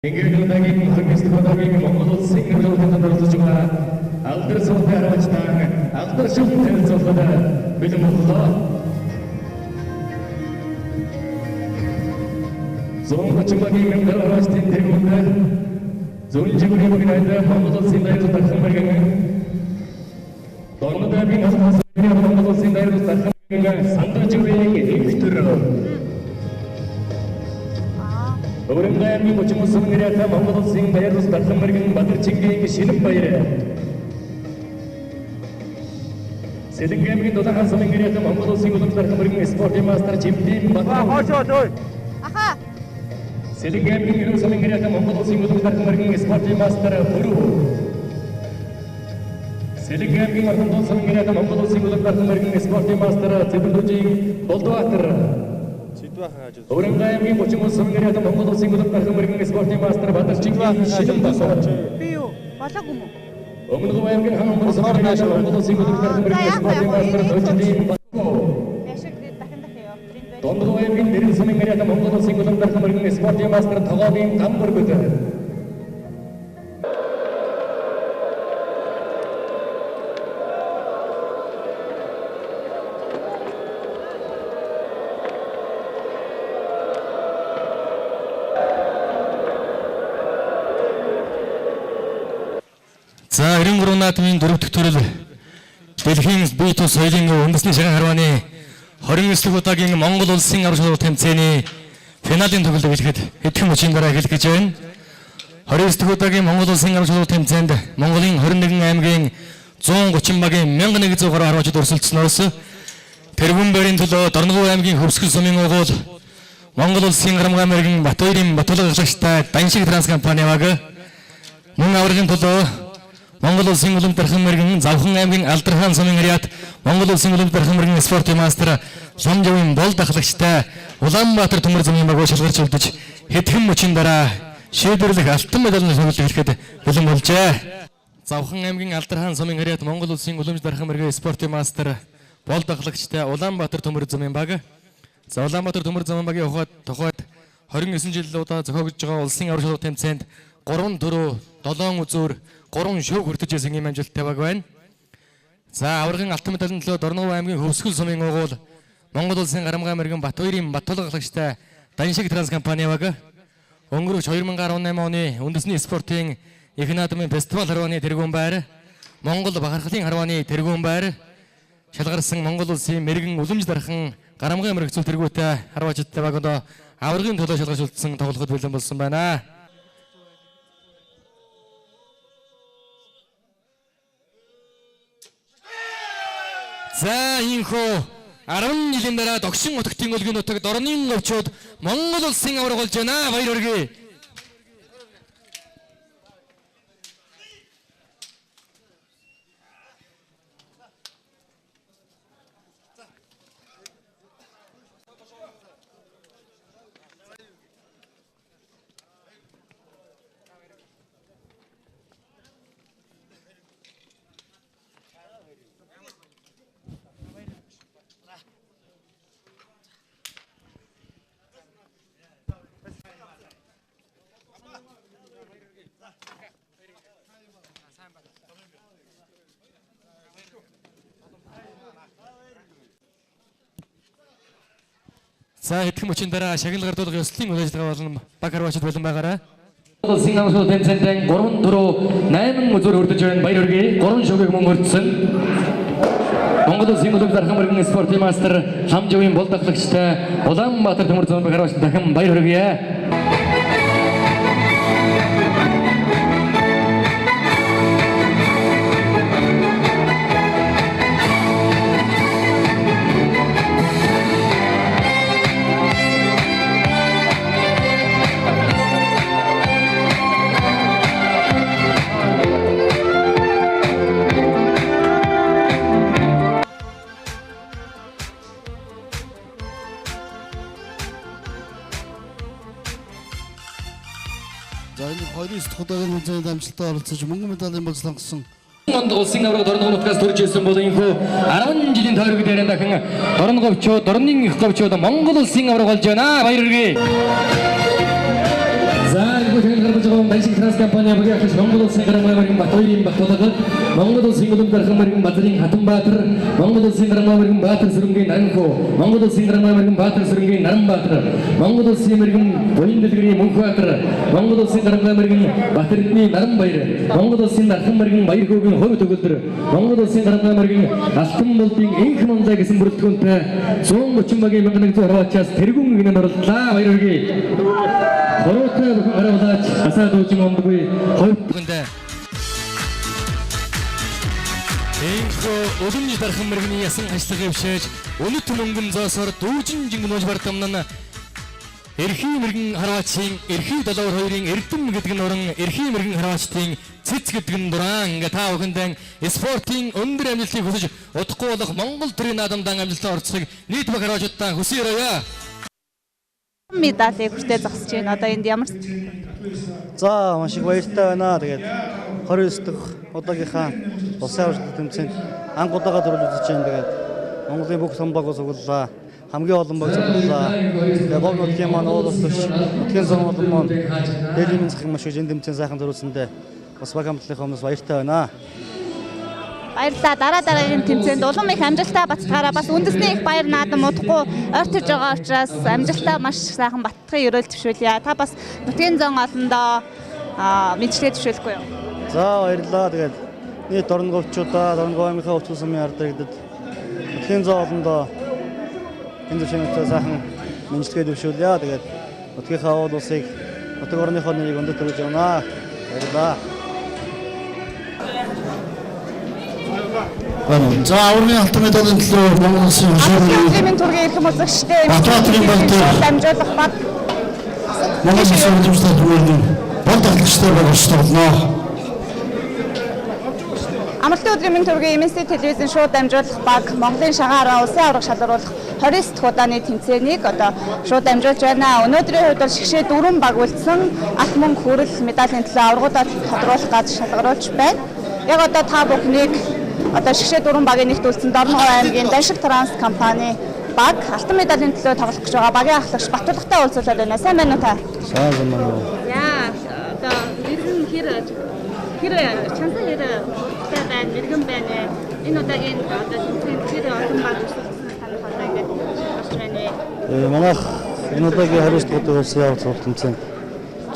Enggeldaгийн хөрмөсtöдөгийн Монгол улсын хөрөлтөнд оролцож байгаа алдар суултын харамчтан алдар шүлт танилцуулгад бэлэн боллоо. Зонгочмагийн мөнгө харамчтын тэргүүнд зөвлөжгөрийн бүгд Монгол улсын дайрал тархамбаргийн дорнодгийн хасмасны Монгол улсын дайрал тархамбаргийн сандаржгөрийн нэгтэр Өрөмгөөрийн мөчмөс сүмгэрээ Монгол улсын дайрал тархамбаргийн Бадарчингийн шинэ баяр. Сэлэнгэмгийн дулаахан сүмгэрээ Монгол улсын улам тархамбаргийн спортын мастер чемпион Batuk. Аха. Сэлэнгэмгийн сүмгэрээ Монгол улсын улам тархамбаргийн спортын мастер Batuk. Сэлэнгэмгийн орхон сүмгэрээ Монгол улсын улам тархамбаргийн спортын мастер Цэвэрлүжийн Болдбаатар. Өрөмгөөрийн мөчмөс сүмгэрээ Монгол улсын улам тархамбаргийн спортын мастер Бадарчингийн шинэ баяр. Би юу? Болог юм уу? Өмнөд аймгийн хамбар сүмгэрээ Монгол улсын улам тархамбаргийн спортын мастер Batuk. Дондор аймгийн нэрэн сүмгэрээ Монгол улсын улам тархамбаргийн спортын мастер Тогоогийн Тамбургүд. За 93 наадмын 4 дахь төрөл Дэлхийн Batuk соёлын үндэсний шагаан харвааны 29 удаагийн Монгол улсын аврал шалгалт тэмцээний финалийн тоглолт эхлэхэд хэдхэн мөчийн дараа эхлэх гэж байна. 29 удаагийн Монгол улсын аврал шалгалт тэмцээнд Монголын 21 аймгийн 130 багийн 1100 гаруй харваачид өрсөлдсөнөөс тэргүүн байрын төлөө Дорногов аймгийн хөвсгөл сумын угуул Монгол улсын Гарамгай мэргийн Батбаярын Батулга ашигтай Даншиг транс компани баг мөн аврагын төлөө Монгол улсын улам тархан мэргэн Завхан аймгийн Алдархан сумын хариат Монгол улсын улам тархан мэргэн спортын мастер Самжавын бол дахлагчтай Улаанбаатар төмөр замын багуу шалгарч үлдэж хэдхэн мөчийн дараа шийдвэрлэх алтан медалийн тоглолт эхлэхэд бэлэн болжээ. Завхан аймгийн Алдархан сумын хариат Монгол улсын улам тархан мэргэн спортын мастер бол дахлагчтай Улаанбаатар төмөр замын баг. За Улаанбаатар төмөр замын багийн тухайд 29 жил удаа зохиогдож байгаа улсын аврал шалгалт тэмцээнд 3 төрөө 7 үзүүр 3 шөв хүртэж байсан юм амжилттай баг байна. За аврагын алтан медалийн төлөө Дорногов аймгийн хөвсгөл сумын угуул Монгол улсын Гарамгай мэргийн Батбаярын Батулга ашигтай Даншиг транс компани баг өнгөрөх 2018 оны үндэсний спортын их наадмын фестивал харвааны тэргүүн байр Монгол бахархлын харвааны тэргүүн байр шалгарсан Монгол улсын мэргэн уламж дархан Гарамгай мэрэг зүйл тэргүүтэй харваачдтай баг одоо аврагын төлөө шалгарч үлдсэн тоглоход бэлэн болсон байна. За инхүү 10 жилийн дараа догшин утгтын өлгийн нутагт орны өвчүүд Монгол улсын авраг болж байна. Баяр хүргэе. За хэдхэн мөчийн дараа шагнал гардуулах ёслолын үйл ажиллагаа болон баг харваачид болон байгаарай. Улсын аврал шалгалт тэмцээнд 3 төрөө 8 үзүүр хүртэж байна. Баяр хүргэе. 3 шөгийг мөн хүртсэн. Монгол улсын улам тархан мэргэн спортын мастер Самжавын бол дахлагчтай Улаанбаатар төмөр замын баг харваачид дахин баяр хүргэе. За энэ 29 удаагийн хэмжээнд амжилттай оролцож мөнгө медалийн болж сонгосон улсын авраг Дорногов нутгаас төрж ирсэн бол энэхүү 10 жилийн тойрог дээр дахин Дорноговчууд, Дорнын их говчууд Монгол улсын авраг болж байна. Баяр хүргэе. За энэ Баншиг транс компани багийн ахлах Монгол улсын гарамгай мэргэн Батбаярын Баттулга, Монгол улсын улам дархан мэргэн Базарын Хатанбаатар, Монгол улсын гарамгай мэргэн Баатар сүрэнгийн Наранхуу, Монгол улсын гарамгай мэргэн Баатар сүрэнгийн Наранбаатар, Монгол улсын мэргэн Буян дэлгэрийн Мөнхбаатар, Монгол улсын гарамгай мэргэн Батэрдний Наранбаяр, Монгол улсын дархан мэргэн Баярхуугийн Хувь төгөлдөр, Монгол улсын гарамгай мэргэн Алтан болдын Энх Монзай гэсэн бүрэлдэхүүнтэй 130 багийн 1160-аас тэргүүн гинэнд орлоо. Баяр хүргэе. Хороотой бүхэн харуулаач асаа дүүжин ондгүй хувьд Энхөө улымны дархан мэргэний ясан ажлыг хөвшөөж өнөт мөнгөн зоосоор дүүжин жингнууж бардамнана эрхий мэргэн хараачийн эрхий 72-ын эрдэм гэдэг нь уран эрхий мэргэн хараачдын цэц гэдэг нь дуран ингээ та бүхэндээ спортын өндөр амжилтыг хүсэж удахгүй болох Монгол төрийн наадамдан амжилтанд орцохыг нийт баг хараачдаа хүсье өрөөё. Медалийг хүртээ зогсож байна. Одоо энд ямар За маш их баяртай байна. Тэгээд 29 дахь удаагийнхаа улсын аварга тэмцээнд анх удаага төрөл үзэж байна. Тэгээд Монголын бүх том баг цуглаа. Хамгийн олон баг цуглаа. Тэгээд гол нутгийн маань уулс төш нутгийн зам олон маань дэлгэрэн захын маш их энэ тэмцээн сайхан төрүүлсэндээ бас баг хамтлагийн хүмүүс баяртай байна. баярлалаа. Дараагийн тэмцээнд улам их амжилттай бацгаараа бас үндэсний их баяр наадам удахгүй ойртож байгаа учраас амжилттай маш сайхан баттахын өрөөл төвшүүлье. Та бас нутгийн зам олондоо мэдчлээ төвшүүлэхгүй юу? За баярлалаа. Тэгээд нийт дорногчудаа дорногоо аймгийн өвчин сумын ард иргэдэд нутгийн зам олондоо энэ төвшөлтэй сайхан мэдчлэгээ төвшүүлье. Тэгээд нутгийнхаа уул улсыг нутаг орныхоо нэрийг өндөр төрүүлж байна. Баярлалаа. За аврагын алтан медалийн төлөө Монгол улсын Улсын тургийн эрхэм үзэгчтэй Батбаярын Баттулга дамжуулах бат Монгол улсын удирдлагын түрүүний бод ахлагчтай боловсруулно. Амралтын өдрийн тургийн MNC телевизэн шууд дамжуулах баг Монголын шагаараа улсын авраг шалгаруулах 29 дахь удааны тэмцээнийг одоо шууд дамжуулж байна. Өнөөдрийн хувьд бол шигшээ 4 баг үлдсэн алт мөнгө хүрэл медалийн төлөө аврагуудад тодруулах гад шалгаруулж байна. Яг одоо та бүхнийг одоо шигшээ 4 багийн нэгт үлдсэн Дорногов аймгийн Баншиг транс компани баг алтан медалийн төлөө тоглох гэж байгаа багийн ахлагч Баттулгатай уулзуулаад байна. Сайн байна уу та? Сайн байна уу? Яа, одоо мэрэгэн хэр чансан хэр та байна, мэрэгэн байна. Энэ удаагийн одоо тэмцээнд хэр олон баг үлдсэн санах одоо ингээд гарч байна. Манайх энэ удаагийн 29 дахь улсын авраг цуглах тэмцээнд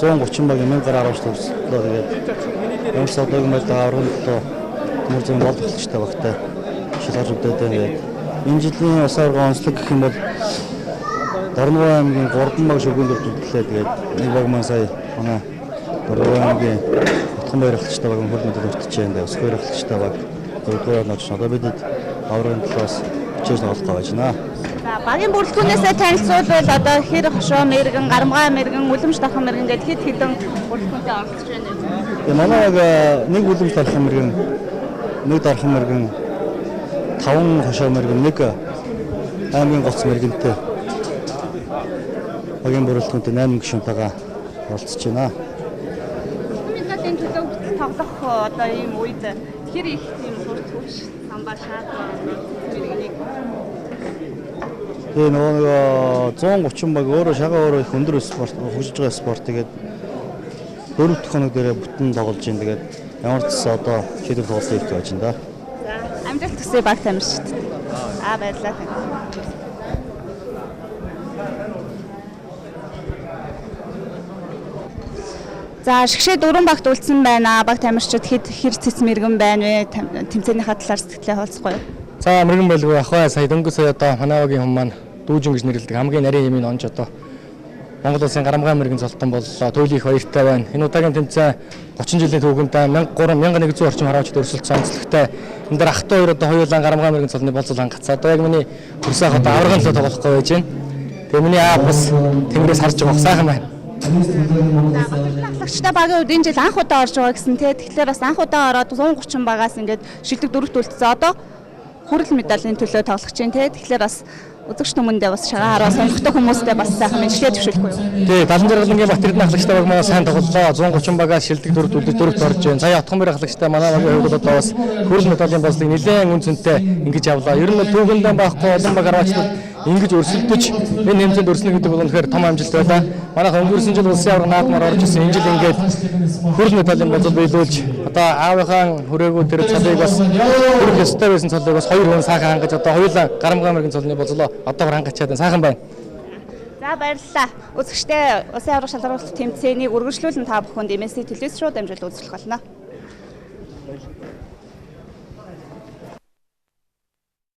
130 багийн 1000 гаруй аврагч төрөлөө. Тэгээд ямар одоогийн байдлаар аврагын төлөө мөрзөн боловсролтой багтай шалгаж өгдөөд байна. Энэ жилийн улсын аврагын онцлог гэх юм бол Дорногов аймгийн 3 баг шүргэн төрөлтлээ. Тэгээд нэг баг маань сая манай Дорногов аймгийн Утхан баяр ахлагчтай баг хөл мэдэл өгч байна. Ус баяр ахлагчтай баг 4-р ногч одоо бидэд аврагын төлөөс чийж тоглох гэж байна. За багийн бүрэлдэхүүнээсээ танилцуулбал одоо хэр хошоо мэрэгэн, гарамгай мэрэгэн, үлэмж дархан мэрэгэн гэдэг хэд хэдэн бүрэлдэхүүнтэй оролцож байна. Манай нэг үлэмж дархан мэрэгэн, нэг дархан мэрэгэн, 5 хошоо мэрэгэн, нэг аймгийн гоц мэрэгэнтэй багийн бүрэлдэхүүнтэй 8 гишүүнтэйгээ оролцож байна. Медалийн төлөө тоглох одоо ийм үед хэр их тийм сурч хүч самбаа шаардлагатай мэрэгнийг Тэгээ нөгөө 130 баг өөрөө шагаа өөрөө их өндөр спорт хөгжиж байгаа спорт. Тэгээд 4 дахь хоног дээрээ бүтэн тоглож байна. Тэгээд ямар ч гэсэн одоо шийдвэр тоглолт хийх гэж байна да. За амжилт хүсье баг тамирчид. Баярлалаа. За шигшээ 4 багт үлдсэн байна. Баг тамирчид хэд хэр цэц мэрэгэн байна вэ? Тэмцээнийхаа талаар сэтгэлээ холцгоё. За мэрэгэн байлгүй ахваа сая дөнгөж сая одоо манай багийн хүмүүс маань дүүжин гэж нэрлэдэг хамгийн нарийн хэмээн онж одоо Монгол улсын гарамгай мэрэгэн золтон боллоо. Туйлын их баяртай байна. Энэ удаагийн тэмцээн 30 жилийн түүхэнд 1100 орчим хараачд өрсөлдсөн онцлогтой. Энэ дээр ах 2 одоо хоёулаа гарамгай мэрэгэн цолны болцол хангацсан. Одоо яг миний хөрсөөх одоо аврагын төлөө тоглохгүй байж байна. Тэгээ миний аа бас тэнгэрээс харж байгаа сайхан байна. Ахлагчтай багийн үед энэ жил анх удаа орж байгаа гэсэн тий. Тэгэхээр бас анх удаа ороод 130 багаас ингээд шилдэг 4-т үлдсэн. Одоо хүрэл медалийн төлөө тоглох чинь тий. Тэгэхээр бас үзэгч хүмүүндээ бас шагаа хараа сонирхтой хүмүүстээ бас сайхан мэдлээ төвшүүлэхгүй юу? Тий, 76 гаругийн Батэрдний ахлагчтай баг маань сайн тоглолоо. 130 багаас шилдэг 4-т үлдэж 4-т орж байна. Сая Утхан баяр ахлагчтай манай багийн хувьд одоо бас хүрэл медалийн бослыг нэлээд үнцэнтэй ингэж авлаа. Ер нь түүхэндээ байхгүй олон баг хараачлал ингэж өрсөлдөж энэ хэмжээнд өрснө гэдэг бол үнэхээр том амжилт байлаа. Манайх өнгөрсөн жил улсын аварга наадмаар орж ирсэн. Энэ жил ингээд хөрөл медалийн бодлого биелүүлж одоо аавынхаа хүрээгүү тэр цолыг бас хүрэх ёстой байсан цолыг бас 2 хүн сайхан хангаж одоо хоёулаа Гарамгай аймгийн цолны бодлоо одоогор хангачаад сайхан байна. За баярлалаа. Үзэгчдээ улсын аварга шалгаруулалт тэмцээнийг үргэлжлүүлэн та бүхэнд MSC телевиз шоу дамжуулан үзүүлэх болно.